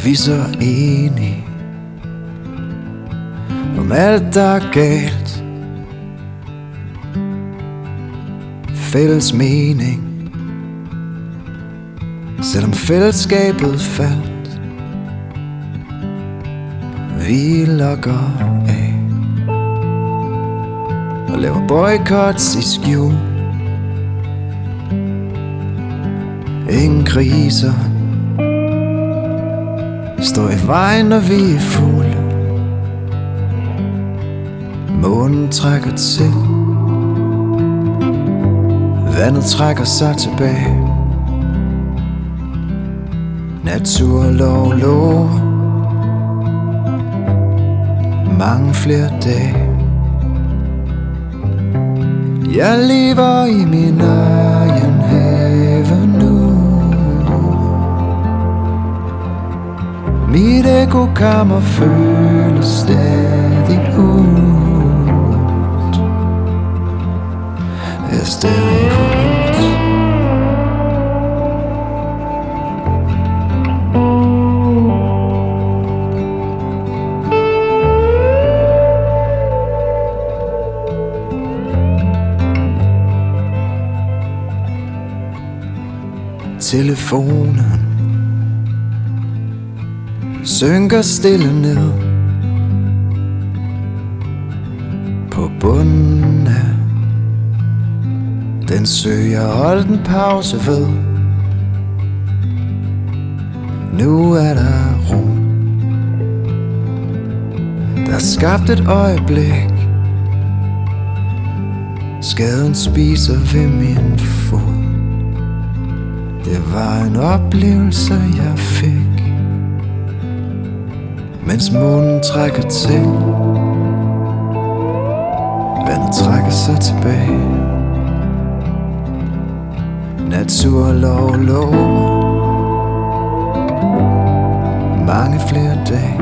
Vi er så enige om alt der er galt. Fælles mening, selvom fællesskabet faldt. Vi lukker af og laver boykots i skjul. Ingen kriser står i vejen, når vi er fulde. Månen trækker til, vandet trækker sig tilbage. Naturlov lover mange flere dage. Jeg lever i min egen have nu. Mit ekokammer føles stadig hult. Er stadig hult. Telefonen synker stille ned på bunden af den sø, jeg holdt en pause ved. Nu er der ro. Der er skabt et øjeblik. Skaden spiser ved min fod. Det var en oplevelse, jeg fik, mens månen trækker til. Vandet trækker sig tilbage. Naturlov lover mange flere dage.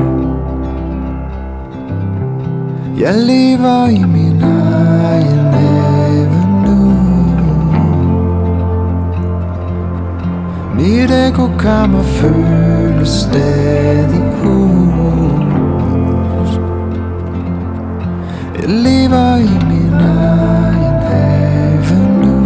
Jeg lever i min egen have nu. Mit ekokammer føles stadig hult. Jeg lever i min egen have nu.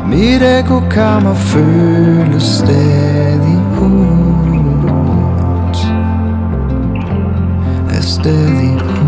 Mit ekokammer føles stadig hult. Er stadig hult.